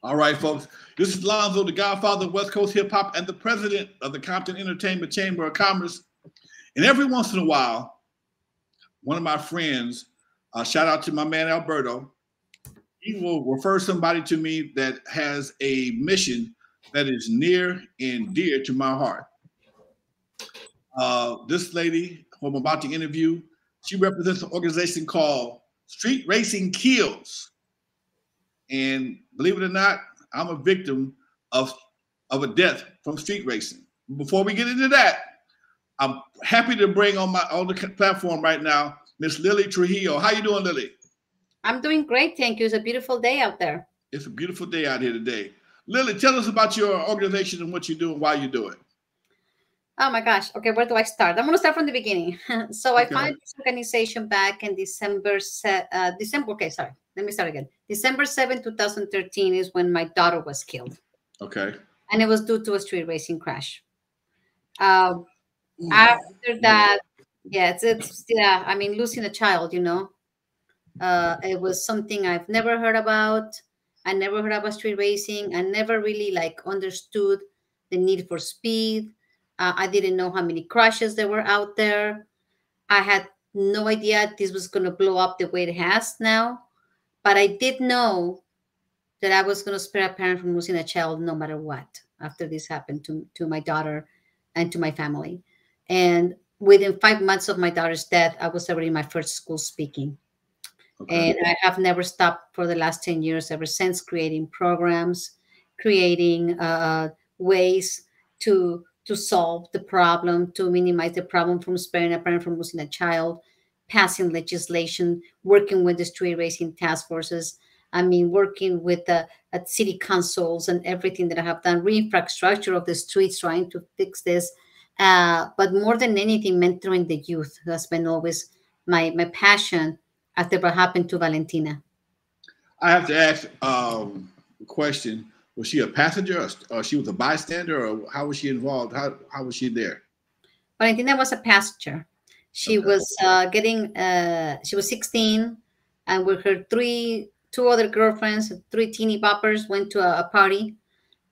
All right, folks. This is Lonzo, the godfather of West Coast hip hop and the president of the Compton Entertainment Chamber of Commerce. And every once in a while, one of my friends, shout out to my man Alberto, he will refer somebody to me that has a mission that is near and dear to my heart. This lady who I'm about to interview, she represents an organization called Street Racing Kills. And believe it or not, I'm a victim of a death from street racing. Before we get into that, I'm happy to bring on the platform right now, Miss Lili Trujillo. How you doing, Lili? I'm doing great, thank you. It's a beautiful day out there. It's a beautiful day out here today. Lili, tell us about your organization and what you do and why you do it. Oh my gosh. Okay, where do I start? I'm going to start from the beginning. So I founded this organization back in December. Okay, sorry. Let me start again. December 7, 2013 is when my daughter was killed. Okay. And it was due to a street racing crash. After that, yeah, I mean, losing a child, you know, it was something I've never heard about. I never heard about street racing. I never really like understood the need for speed. I didn't know how many crashes there were out there. I had no idea this was going to blow up the way it has now. But I did know that I was going to spare a parent from losing a child no matter what after this happened to my daughter and to my family. And within 5 months of my daughter's death, I was already in my first school speaking. Okay. And I have never stopped for the last 10 years ever since, creating programs, creating ways to solve the problem, to minimize the problem from sparing a parent from losing a child, passing legislation, working with the street racing task forces. I mean, working with the at city councils and everything that I have done, re-infrastructure of the streets, trying to fix this. But more than anything, mentoring the youth has been always my passion after what happened to Valentina. I have to ask a question. Was she a passenger or she was a bystander, or how was she involved? How was she there? Valentina was a passenger. She was she was 16, and with her two other girlfriends, three teeny boppers, went to a party.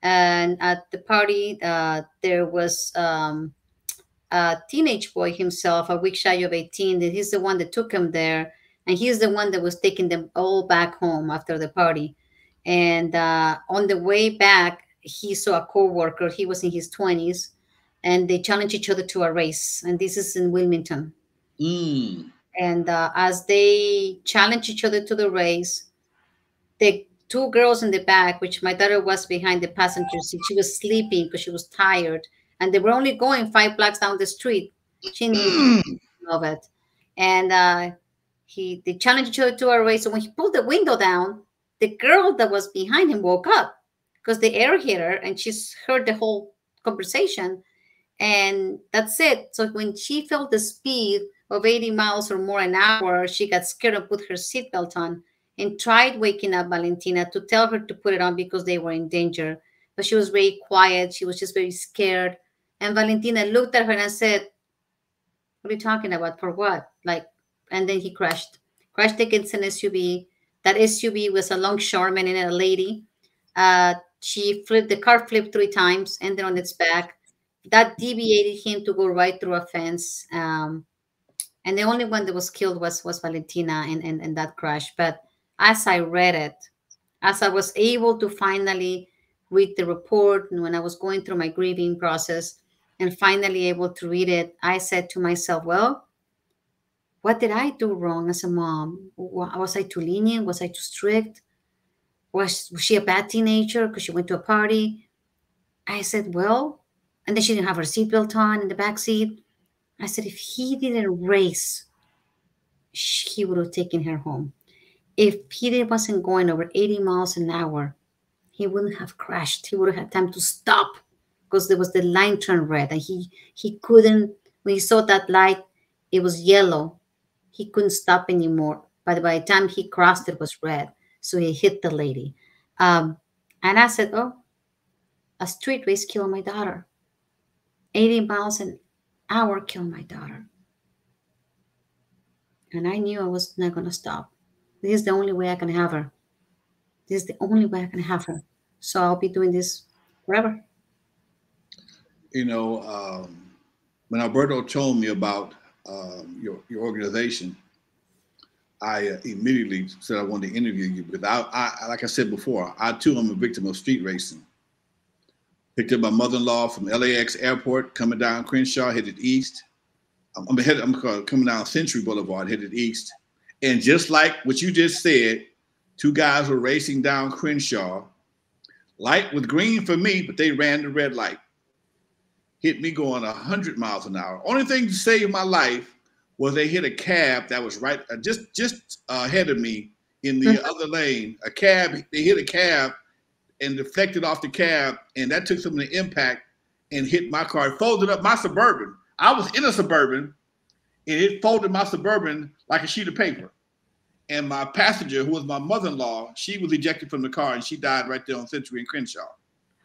And at the party, there was a teenage boy himself, a week shy of 18, that he's the one that took him there. And he's the one that was taking them all back home after the party. And on the way back, he saw a co-worker. He was in his 20s, and they challenged each other to a race. And this is in Wilmington. And as they challenged each other to the race, the two girls in the back, which my daughter was behind the passenger seat, she was sleeping because she was tired. And they were only going 5 blocks down the street. She knew of it. And they challenged each other to a race. So when he pulled the window down, the girl that was behind him woke up because the air hit her and she heard the whole conversation. And that's it. So when she felt the speed of 80 miles or more an hour, she got scared and put her seatbelt on and tried waking up Valentina to tell her to put it on because they were in danger. But she was very quiet. She was just very scared. And Valentina looked at her and said, "What are you talking about? For what?" And then he crashed against an SUV. That SUV was a longshoreman and a lady. The car flipped 3 times, ended on its back. That deviated him to go right through a fence. And the only one that was killed was Valentina in that crash. But as I read it, as I was able to finally read the report, and when I was going through my grieving process and finally able to read it, I said to myself, well, what did I do wrong as a mom? Was I too lenient? Was I too strict? Was she a bad teenager because she went to a party? I said, well, and then she didn't have her seatbelt on in the back seat. I said, if he didn't race, he would have taken her home. If he wasn't going over 80 miles an hour, he wouldn't have crashed. He would have had time to stop because there was the line turned red. And he couldn't, when he saw that light, it was yellow. He couldn't stop anymore. But by the time he crossed, it was red. So he hit the lady. And I said, oh, a street race killed my daughter. 80 miles an hour killed my daughter. And I knew I was not going to stop. This is the only way I can have her. This is the only way I can have her. So I'll be doing this forever. You know, when Alberto told me about your organization, I immediately said I wanted to interview you because I like I said before, I too am a victim of street racing. Picked up my mother-in-law from LAX airport, coming down Crenshaw, headed east. I'm coming down Century Boulevard, headed east. And just like what you just said, two guys were racing down Crenshaw. Light was green for me, but they ran the red light. Hit me going 100 miles an hour. Only thing to save my life was they hit a cab that was right just ahead of me in the other lane. They hit a cab and deflected off the cab, and that took some of the impact and hit my car. It folded up my Suburban. I was in a Suburban, and it folded my Suburban like a sheet of paper. And my passenger, who was my mother-in-law, she was ejected from the car, and she died right there on Century and Crenshaw.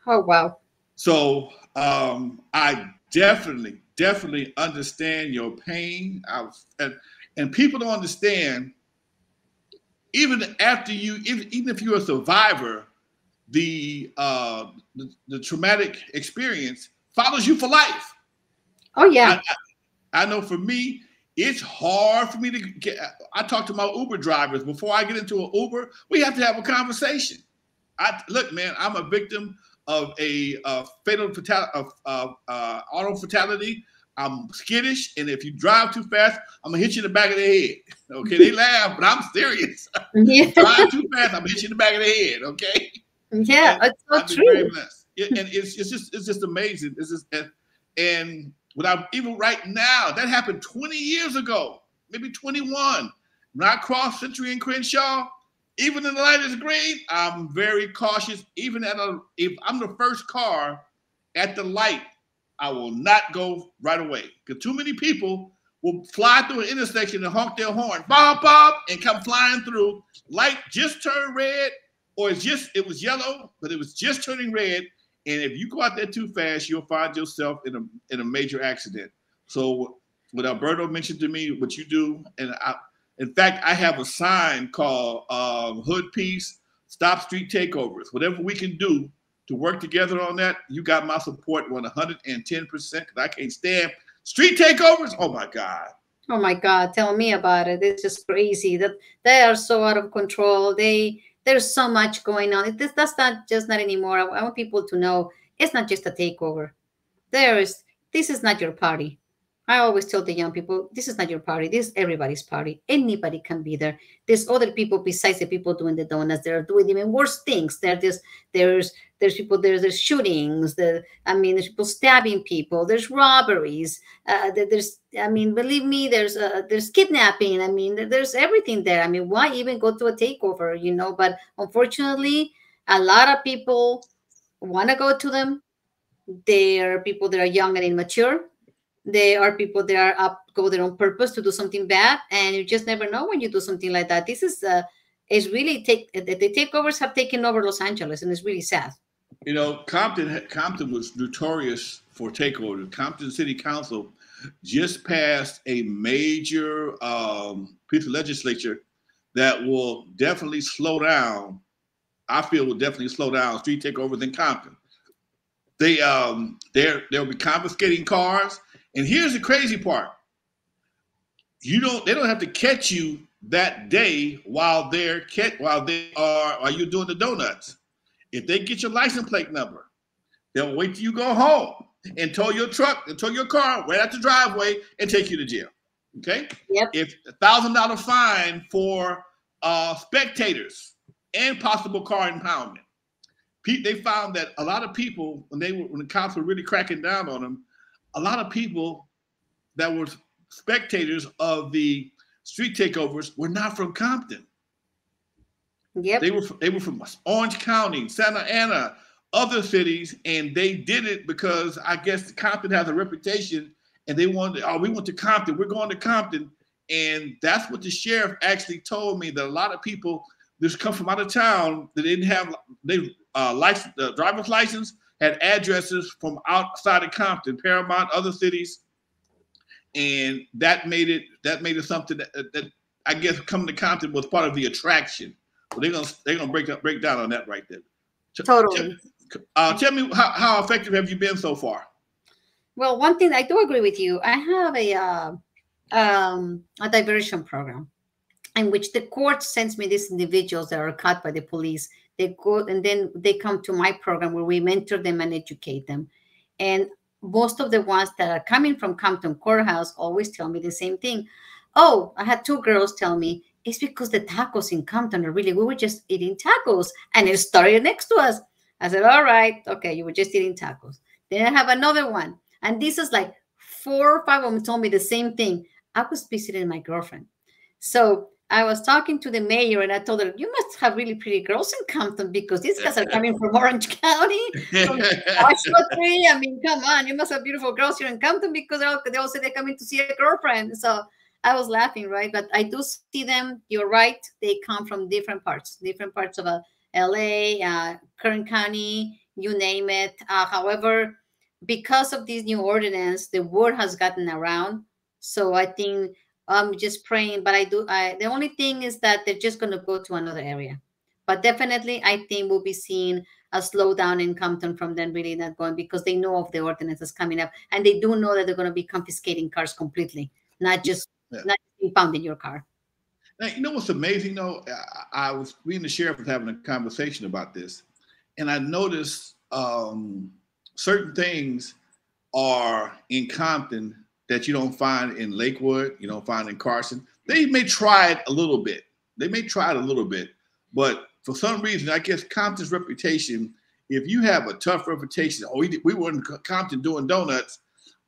Oh, wow. So I definitely understand your pain. And people don't understand, even after even if you're a survivor, the traumatic experience follows you for life. Oh, yeah. I know for me, it's hard for me to get. I talk to my Uber drivers before I get into an Uber. We have to have a conversation. Look, man, I'm a victim of a fatal auto fatality. I'm skittish, and if you drive too fast, I'm gonna hit you in the back of the head. Okay, they laugh, but I'm serious. Yeah. Drive too fast, I'm gonna hit you in the back of the head. Okay. Yeah, and it's so true. And it's just amazing. It's just and without even right now, that happened 20 years ago, maybe 21. When I crossed Century and Crenshaw, even in the light is green, I'm very cautious. Even if I'm the first car at the light, I will not go right away because too many people will fly through an intersection and honk their horn, bob, bob, and come flying through. Light just turned red, or it was yellow, but it was just turning red. And if you go out there too fast, you'll find yourself in a major accident. So what Alberto mentioned to me, what you do, and in fact, I have a sign called Hood Peace, Stop Street Takeovers. Whatever we can do to work together on that, you got my support 110%, because I can't stand street takeovers. Oh, my God. Oh, my God. Tell me about it. It's just crazy that they are so out of control. There's so much going on. That's not anymore. I want people to know it's not just a takeover. This is not your party. I always tell the young people, this is not your party. This is everybody's party. Anybody can be there. There's other people besides the people doing the donuts. They're doing even worse things. There's people. There's shootings. There's people stabbing people. There's robberies. Believe me, there's kidnapping. There's everything there. Why even go to a takeover? But unfortunately, a lot of people want to go to them. There are people that are young and immature. There are people that go there on purpose to do something bad, and you just never know when you do something like that. This is the takeovers have taken over Los Angeles, and it's really sad. Compton was notorious for takeovers. Compton City Council just passed a major piece of legislature that will definitely slow down. I feel will definitely slow down street takeovers in Compton. They'll be confiscating cars. And here's the crazy part. They don't have to catch you that day while you're doing the donuts. If they get your license plate number, they'll wait till you go home and tow your car right out the driveway and take you to jail. Okay? Yep. If $1,000 fine for spectators and possible car impoundment. They found that a lot of people, when the cops were really cracking down on them, a lot of people that were spectators of the street takeovers were not from Compton. Yep. They were from Orange County, Santa Ana, other cities, and they did it because I guess Compton has a reputation, and they wanted, we went to Compton, we're going to Compton, and that's what the sheriff actually told me, that a lot of people just come from out of town that didn't have driver's license, had addresses from outside of Compton, Paramount, other cities, and that made it something that I guess coming to Compton was part of the attraction. So they're gonna break down on that right there. Totally. Tell me how effective have you been so far? Well, one thing I do agree with you. I have a diversion program in which the court sends me these individuals that are caught by the police. They go and then they come to my program where we mentor them and educate them. And most of the ones that are coming from Compton Courthouse always tell me the same thing. Oh, I had two girls tell me it's because the tacos in Compton are really, we were just eating tacos and it started next to us. I said, all right, okay, you were just eating tacos. Then I have another one. And this is like 4 or 5 of them told me the same thing. I was visiting my girlfriend. So I was talking to the mayor and I told her, you must have really pretty girls in Compton because these guys are coming from Orange County, from Joshua Tree. I mean, come on, you must have beautiful girls here in Compton because they all say they're coming to see a girlfriend. So I was laughing, right? But I do see them. You're right. They come from different parts of LA, Kern County, you name it. However, because of this new ordinance, the word has gotten around. So I think I'm just praying, but the only thing is that they're just going to go to another area. But definitely, I think we'll be seeing a slowdown in Compton from them really not going because they know of the ordinances coming up. And they do know that they're going to be confiscating cars completely, not just impounding your car. Now, you know what's amazing though? Me and the sheriff was having a conversation about this, and I noticed certain things are in Compton that you don't find in Lakewood, you don't find in Carson. They may try it a little bit. But for some reason, I guess Compton's reputation, if you have a tough reputation, we were in Compton doing donuts.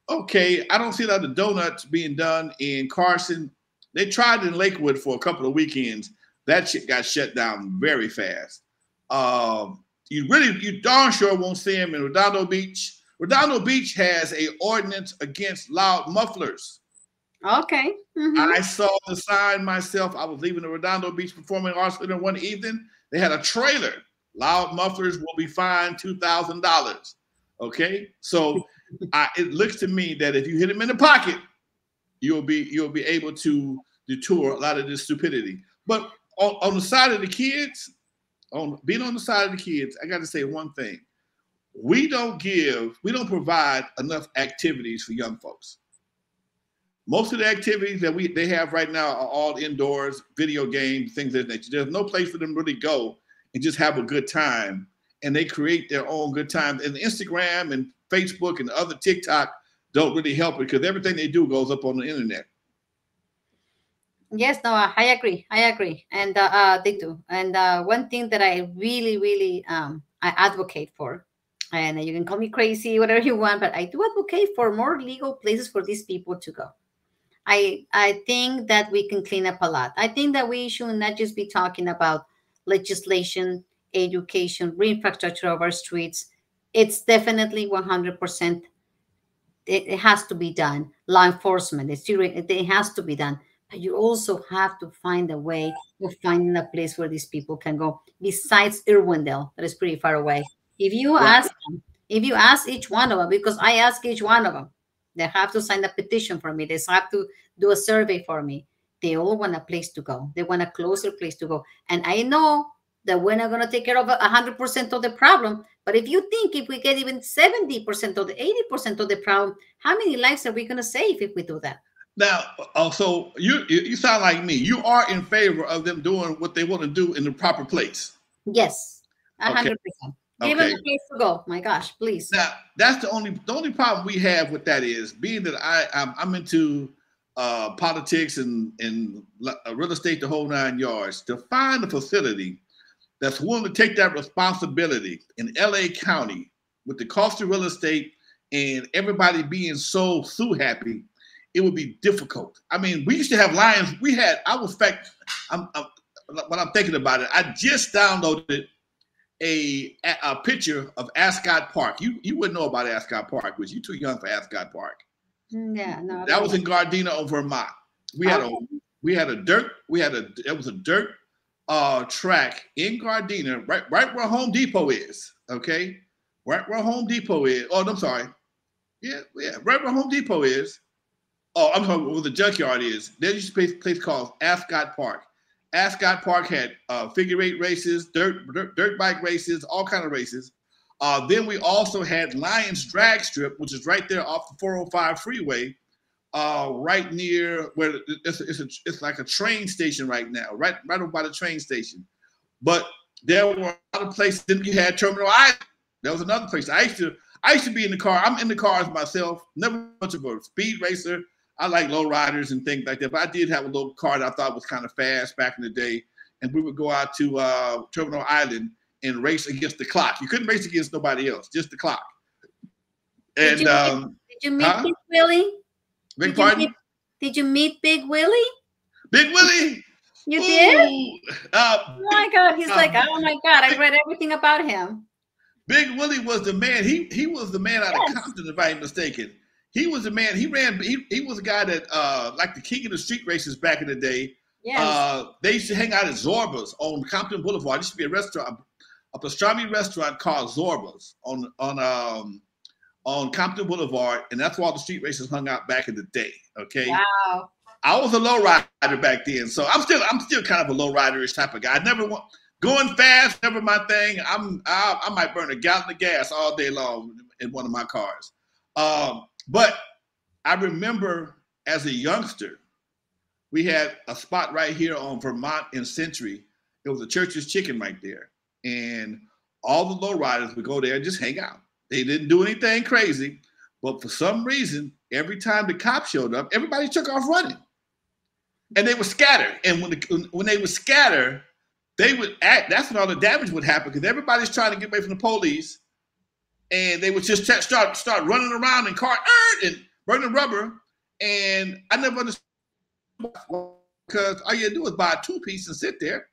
Okay, I don't see a lot of donuts being done in Carson. They tried in Lakewood for a couple of weekends. That shit got shut down very fast. You darn sure won't see them in Redondo Beach. Redondo Beach has an ordinance against loud mufflers. Okay. Mm-hmm. I saw the sign myself. I was leaving the Redondo Beach Performing Arts Center one evening. They had a trailer. Loud mufflers will be fined $2,000. Okay, so it looks to me that if you hit them in the pocket, you'll be able to detour a lot of this stupidity. But on the side of the kids, being on the side of the kids, I got to say one thing. We don't provide enough activities for young folks. Most of the activities that they have right now are all indoors, video games, things of that nature. There's no place for them to really go and just have a good time. And they create their own good times. And Instagram and Facebook and other TikTok don't really help it because everything they do goes up on the internet. Yes, no, I agree. And they do. And one thing that I really, really I advocate for, and you can call me crazy, whatever you want, but I do advocate for more legal places for these people to go. I think that we can clean up a lot. I think that we should not just be talking about legislation, education, re-infrastructure of our streets. It's definitely 100%. It has to be done. Law enforcement, it has to be done. But you also have to find a way of finding a place where these people can go besides Irwindale, that is pretty far away. If you ask them, if you ask each one of them, because I ask each one of them, they have to sign a petition for me. They have to do a survey for me. They all want a place to go. They want a closer place to go. And I know that we're not going to take care of 100% of the problem. But if you think if we get even 70% or the 80% of the problem, how many lives are we going to save if we do that? Now, so you sound like me. You are in favor of them doing what they want to do in the proper place. Yes, 100%. Give them a place to go. My gosh, please. Now, that's the only problem we have with that is being that I'm into politics and real estate, the whole 9 yards. To find a facility that's willing to take that responsibility in LA County with the cost of real estate and everybody being so happy, it would be difficult. I mean, we used to have lines. When I'm thinking about it, I just downloaded a picture of Ascot Park. You wouldn't know about Ascot Park, because you're too young for Ascot Park. Yeah, no. That was in Gardena, Vermont. There was a dirt track in Gardena, right where Home Depot is. Okay, right where Home Depot is. Oh, I'm sorry. Yeah, right where Home Depot is. Oh, I'm sorry, where the junkyard is. There's a place called Ascot Park. Ascot Park had figure eight races, dirt bike races, all kind of races. Then we also had Lions Drag Strip, which is right there off the 405 freeway, right near where it's like a train station right now, right over by the train station. But there were a lot of places. Then you had Terminal Island. That was another place. I used to be in the car. I'm in the cars myself. Never much of a speed racer. I like low riders and things like that. But I did have a little car that I thought was kind of fast back in the day. And we would go out to Terminal Island and race against the clock. You couldn't race against nobody else, just the clock. And did you meet Big Willie? Big pardon? Did you meet Big Willie? Big Willie? You did? Oh my God! He's like, oh my God! I read everything about him. Big Willie was the man. He was the man out of Compton, if I ain't mistaken. He was the man. He ran. He was a guy that like the king of the street races back in the day. Yes. They used to hang out at Zorba's on Compton Boulevard. There used to be a restaurant, a pastrami restaurant called Zorba's on Compton Boulevard, and that's where all the street racers hung out back in the day. Okay. Wow. I was a low rider back then, so I'm still kind of a low riderish type of guy. I never want going fast, never my thing. I might burn a gallon of gas all day long in one of my cars. But I remember as a youngster, we had a spot right here on Vermont and Century. It was a Church's Chicken right there, and all the low riders would go there and just hang out. They didn't do anything crazy, but for some reason, every time the cops showed up, everybody took off running. And they would scatter. And when they would scatter, they would act. That's when all the damage would happen because everybody's trying to get away from the police. And they would just start running around in car and burning rubber. And I never understood because all you had to do was buy a two-piece and sit there.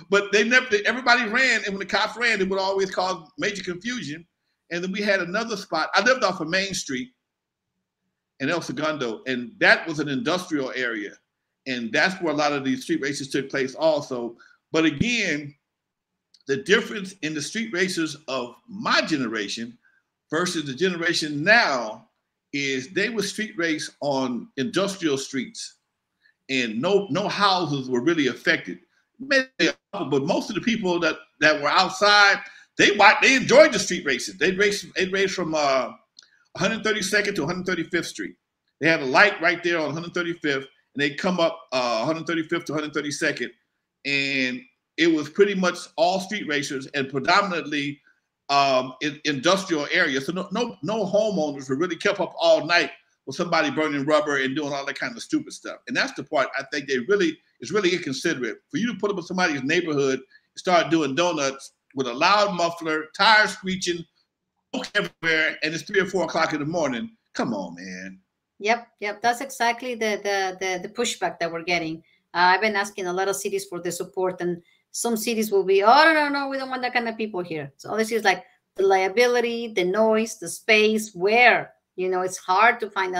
But everybody ran. And when the cops ran, it would always cause major confusion. And then we had another spot. I lived off of Main Street in El Segundo. And that was an industrial area. And that's where a lot of these street races took place also. But again, the difference in the street racers of my generation versus the generation now is they would street race on industrial streets and no houses were really affected. But most of the people that were outside, they enjoyed the street races. They'd race from 132nd to 135th Street. They had a light right there on 135th. And they come up 135th to 132nd, and it was pretty much all street racers and predominantly in industrial areas. So no homeowners were really kept up all night with somebody burning rubber and doing all that kind of stupid stuff. And that's the part I think it's really inconsiderate for you to put up in somebody's neighborhood and start doing donuts with a loud muffler, tires screeching, smoke everywhere, and it's 3 or 4 o'clock in the morning. Come on, man. Yep. That's exactly the pushback that we're getting. I've been asking a lot of cities for the support, and some cities will be, oh, no, we don't want that kind of people here. So this is like the liability, the noise, the space, where, it's hard to find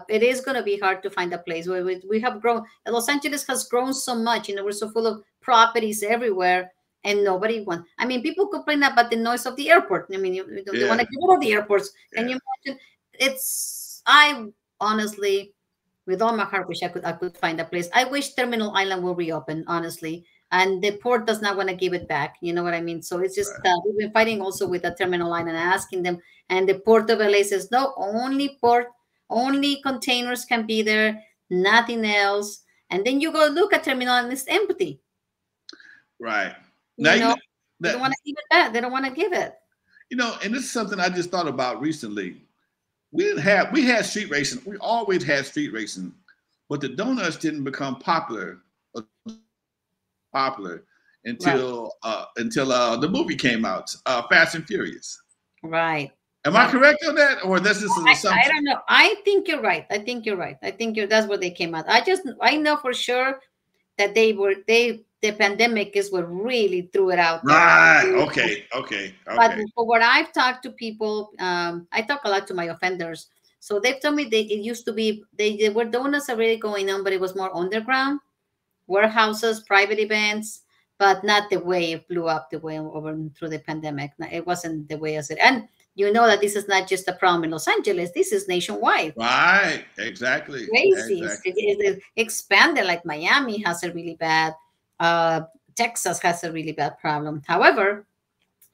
it is going to be hard to find a place where we have grown. Los Angeles has grown so much, we're so full of properties everywhere, and nobody wants. I mean, people complain about the noise of the airport. I mean, they want to get out of the airports. Yeah. Can you imagine? I honestly, with all my heart, wish I could find a place. I wish Terminal Island will reopen, honestly. And the port does not want to give it back. You know what I mean? So it's just, we've been fighting also with the Terminal Island and asking them. And the Port of LA says, no, only containers can be there, nothing else. And then you go look at Terminal and it's empty. Right. They don't want to give it back. They don't want to give it. And this is something I just thought about recently. We had street racing. We always had street racing, but the donuts didn't become popular until the movie came out, Fast and Furious. Right. Am I correct on that, or this is something? I don't know. I think you're right. That's where they came out. I know for sure that the pandemic is what really threw it out there. Right. Okay. But for what I've talked to people, I talk a lot to my offenders. So they've told me it used to be, they were donuts already going on, but it was more underground, warehouses, private events, but not the way it blew up the way over through the pandemic. It wasn't the way as it. And you know that this is not just a problem in Los Angeles. This is nationwide. Right. Exactly. Crazy. Exactly. It expanded, like Miami has it really bad. Uh, Texas has a really bad problem. However,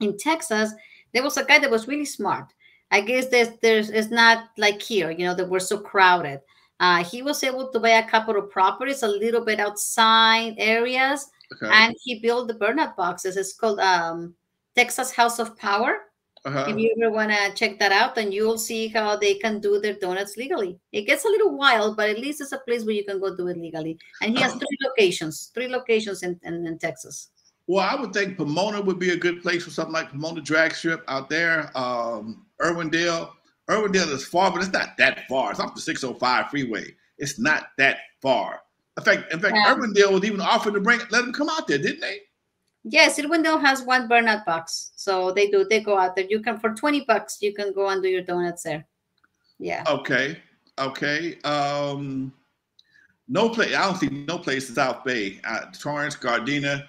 in Texas, there was a guy that was really smart. I guess there's it's not like here, that we're so crowded. He was able to buy a couple of properties a little bit outside areas, Okay. and he built the burnout boxes. It's called Texas House of Power. If you ever want to check that out, then you'll see how they can do their donuts legally. It gets a little wild, but at least it's a place where you can go do it legally. And he has three locations in Texas. Well, I would think Pomona would be a good place for something like Pomona Drag Strip out there. Irwindale. Irwindale is far, but it's not that far. It's off the 605 freeway. It's not that far. In fact, Irwindale was even offered to let them come out there, didn't they? Yes, Irwindale has one burnout box. So they do. They go out there. You can, for $20, you can go and do your donuts there. Yeah. Okay. No place. I don't see no place in South Bay. Torrance, Gardena.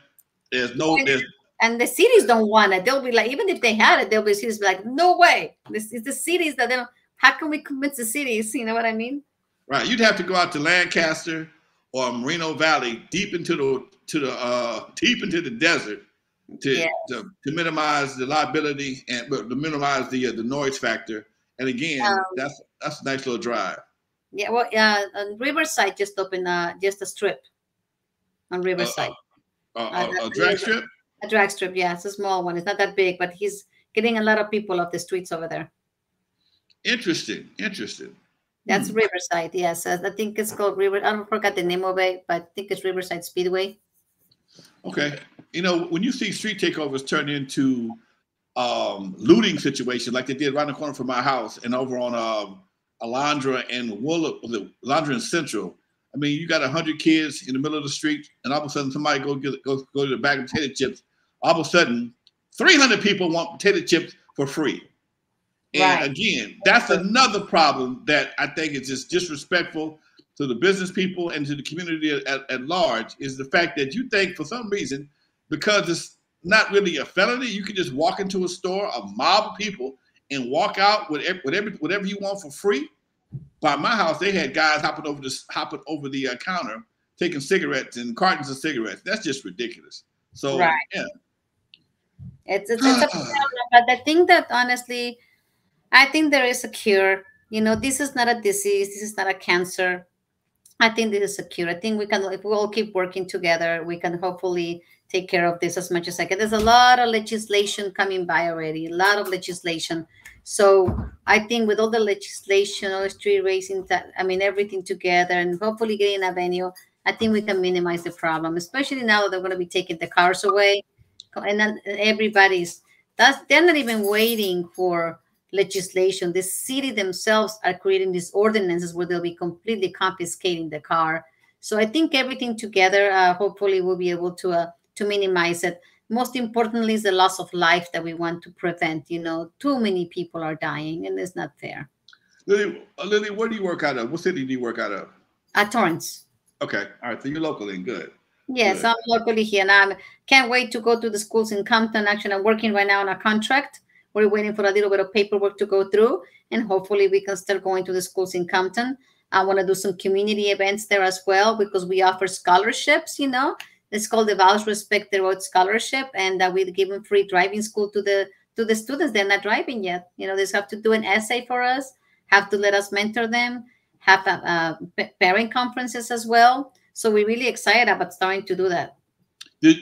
And the cities don't want it. They'll be like, even if they had it, they'll be cities be like, no way. This is the cities that they don't. How can we convince the cities? You know what I mean? Right. You'd have to go out to Lancaster or Moreno Valley, deep into the desert, to minimize the liability and to minimize the noise factor. And again, that's a nice little drive. Yeah. Well, on Riverside just opened just a strip on Riverside. A drag strip? A drag strip, yeah. It's a small one. It's not that big, but he's getting a lot of people off the streets over there. Interesting. That's Riverside, yes. I think it's called River. I don't forget the name of it, but I think it's Riverside Speedway. Okay. When you see street takeovers turn into looting situations like they did around the corner from my house and over on Alondra and Central. I mean, you got 100 kids in the middle of the street, and all of a sudden somebody go to the bag of potato chips. All of a sudden, 300 people want potato chips for free. And again, that's another problem that I think is just disrespectful to the business people and to the community at large, is the fact that you think for some reason, because it's not really a felony, you can just walk into a store, a mob of people, and walk out with whatever you want for free. By my house, they had guys hopping over the counter, taking cigarettes and cartons of cigarettes. That's just ridiculous. So, yeah. It's a problem. But I think that honestly, I think there is a cure. This is not a disease. This is not a cancer. I think this is a cure. I think we can, if we all keep working together, we can hopefully take care of this as much as I can. There's a lot of legislation coming by already, a lot of legislation. So I think with all the legislation, all the street racing, everything together, and hopefully getting a venue, I think we can minimize the problem, especially now that they're going to be taking the cars away. And then they're not even waiting for legislation. The city themselves are creating these ordinances where they'll be completely confiscating the car. So I think everything together, hopefully we'll be able to minimize it. Most importantly is the loss of life that we want to prevent. Too many people are dying, and it's not fair. Lili, where do you work out of? What city do you work out of? At Torrance. Okay. All right. So you're locally. Good. Yes, good. I'm locally here. And I can't wait to go to the schools in Compton. Actually, I'm working right now on a contract. We're waiting for a little bit of paperwork to go through, and hopefully we can start going to the schools in Compton. I want to do some community events there as well, because we offer scholarships, It's called the Vows Respect the Road Scholarship, and we give them free driving school to the students. They're not driving yet. They just have to do an essay for us, have to let us mentor them, have parent conferences as well. So we're really excited about starting to do that. Do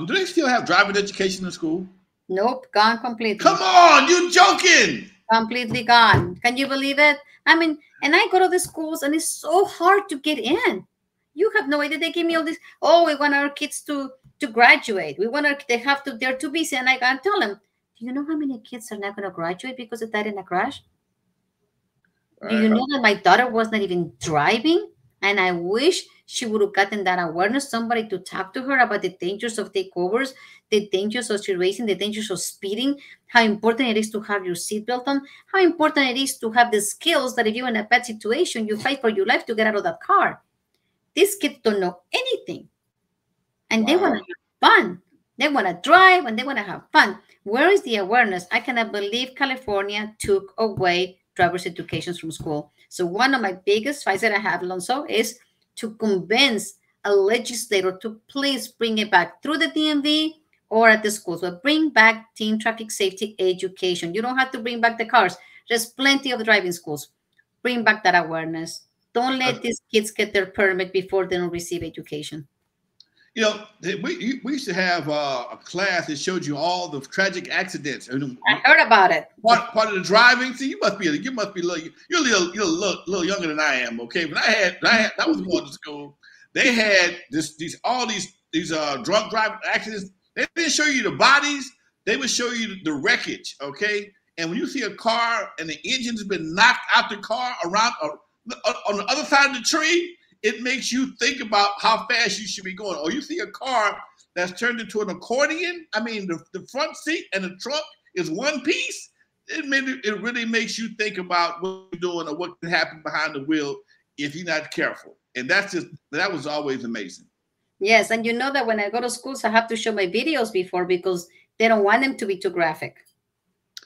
they still have driving education in school? Nope, gone completely. Come on, you joking? Completely gone. Can you believe it? And I go to the schools, and it's so hard to get in. You have no idea. They give me all this. Oh, we want our kids to graduate. They're too busy. And I tell them, do you know how many kids are not going to graduate because they died in a crash? Do you know that my daughter was not even driving? And I wish she would have gotten that awareness, somebody to talk to her about the dangers of takeovers, the dangers of street racing, the dangers of speeding, how important it is to have your seatbelt on, how important it is to have the skills that if you're in a bad situation, you fight for your life to get out of that car. These kids don't know anything. And they want to have fun. They want to drive, and they want to have fun. Where is the awareness? I cannot believe California took away driver's education from school. So one of my biggest fights that I have, Lonzo, is to convince a legislator to please bring it back through the DMV or at the schools. But bring back teen traffic safety education. You don't have to bring back the cars. There's plenty of driving schools. Bring back that awareness. Don't let these kids get their permit before they don't receive education. You know, we used to have a class that showed you all the tragic accidents. I heard about it. Part of the driving. See, you must be you're a little younger than I am. Okay, but I was going to school. They had all these drunk driving accidents. They didn't show you the bodies. They would show you the wreckage. Okay, and when you see a car and the engine's been knocked out the car around on the other side of the tree, it makes you think about how fast you should be going. Or you see a car that's turned into an accordion. I mean, the front seat and the trunk is one piece. It really makes you think about what you're doing or what can happen behind the wheel if you're not careful. And that was always amazing. Yes, and you know that when I go to schools, I have to show my videos before because they don't want them to be too graphic.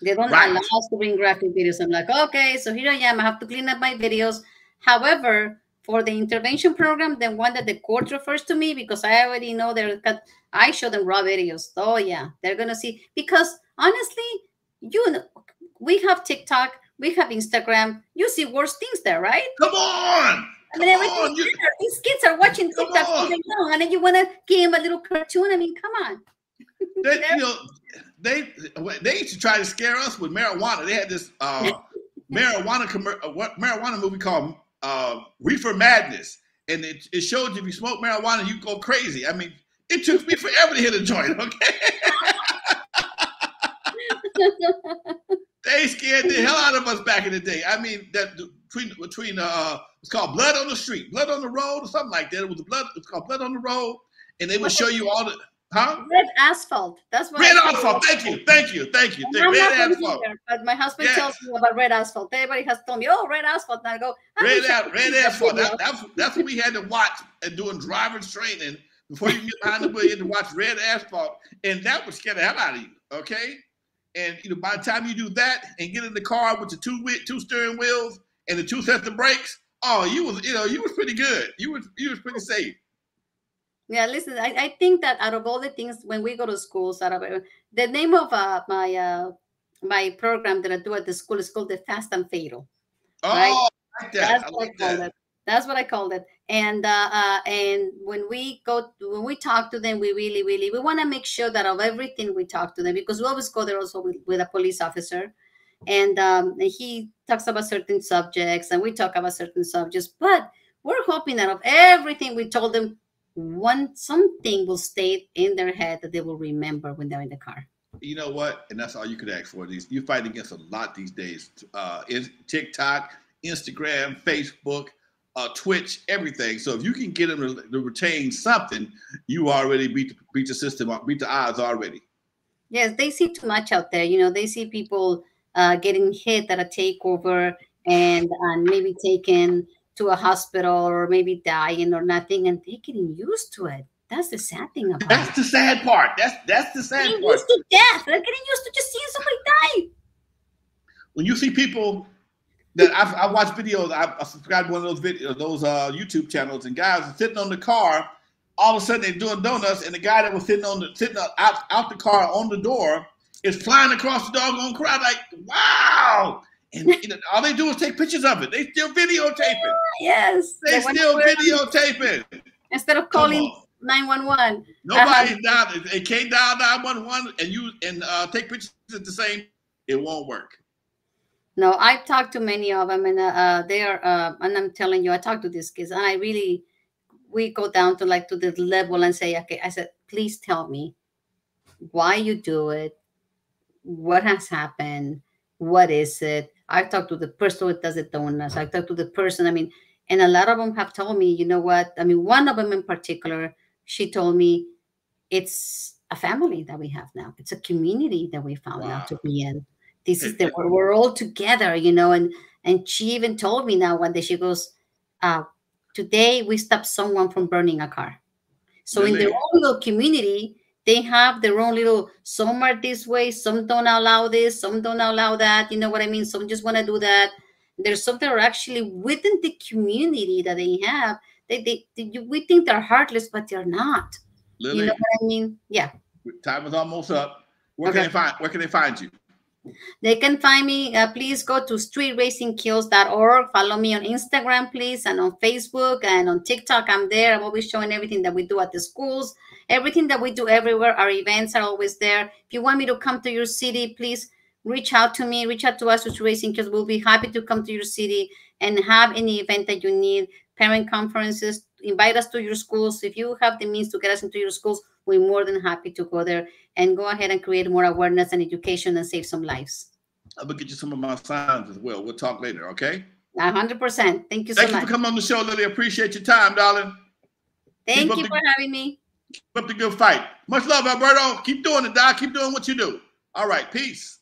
They don't allow us to bring graphic videos. I'm like, okay, so here I am. I have to clean up my videos. However, for the intervention program, the one that the court refers to me, because I already know I show them raw videos. Oh yeah, they're gonna see. Because honestly, we have TikTok, we have Instagram. You see worse things there, right? Come on. I mean, these kids are watching TikTok, and then you want to give them a little cartoon. I mean, come on. They used to try to scare us with marijuana. They had this marijuana movie called Reefer Madness, and it showed you if you smoke marijuana, you go crazy. I mean, it took me forever to hit a joint. Okay, they scared the hell out of us back in the day. I mean, that between it's called Blood on the Street, Blood on the Road, or something like that. It's called Blood on the Road, and they would show you all the. Huh? Red asphalt. That's what. Red asphalt. Thank you. Red asphalt. But my husband tells me about red asphalt. Everybody has told me, "Oh, red asphalt." And I go, red asphalt. That's what we had to watch and doing driver's training before you get behind the wheel. You had to watch red asphalt, and that would scare the hell out of you. Okay, and by the time you do that and get in the car with the two steering wheels and the 2 sets of brakes, you was pretty good. You was pretty safe. Yeah, listen, I think that out of all the things when we go to schools, the name of my program that I do at the school is called the Fast and Fatal. Oh, right? I like that. That's what I called it. That's what I called it. And when we talk to them, we really want to make sure that of everything we talk to them, because we always go there also with a police officer, and he talks about certain subjects and we talk about certain subjects, but we're hoping that of everything we told them, something will stay in their head that they will remember when they're in the car. You know what? And that's all you could ask for. You fight against a lot these days. TikTok, Instagram, Facebook, Twitch, everything. So if you can get them to retain something, you already beat the system, beat the odds already. Yes, they see too much out there. They see people getting hit at a takeover and maybe taken to a hospital or maybe dying or nothing, and they're getting used to it. That's the sad thing about it. That's the sad part. That's the sad part. Used to death. They're getting used to just seeing somebody die. When you see people that I watch videos, I subscribe to one of those videos, those YouTube channels, and guys are sitting on the car. All of a sudden, they're doing donuts, and the guy that was sitting out the car on the door is flying across the doggone crowd. Like, wow! And all they do is take pictures of it. They still videotaping. Yes. They still videotaping. Instead of calling 911. Nobody's down. They can't dial 911 and take pictures at the same. It won't work. No, I've talked to many of them, and they are. And I'm telling you, I talked to these kids, and we go down to the level and say, okay, I said, please tell me why you do it, what has happened, what is it. I talked to the person who does the donuts. I talked to the person. I mean, and a lot of them have told me, you know what? I mean, one of them in particular, she told me it's a family that we have now. It's a community that we found out to be in. This is we're all together, and she even told me now one day, she goes, today we stopped someone from burning a car. So in their own little community, they have their own little, some are this way, some don't allow this, some don't allow that. You know what I mean? Some just want to do that. There's some that are actually within the community that they have we think they're heartless, but they're not. Lili, you know what I mean? Yeah. Time is almost up. Where can they find you? They can find me. Please go to streetracingkills.org. Follow me on Instagram, please, and on Facebook and on TikTok. I'm there. I'm always showing everything that we do at the schools, everything that we do everywhere. Our events are always there. If you want me to come to your city, please reach out to me. Reach out to us, to Street Racing Kills. We'll be happy to come to your city and have any event that you need. Parent conferences. Invite us to your schools. If you have the means to get us into your schools, we're more than happy to go there and go ahead and create more awareness and education and save some lives. I'm going to get you some of my signs as well. We'll talk later, okay? 100%. Thank you so much. Thank you for coming on the show, Lili. Appreciate your time, darling. Thank you for having me. Keep up the good fight. Much love, Alberto. Keep doing it, Doc. Keep doing what you do. All right. Peace.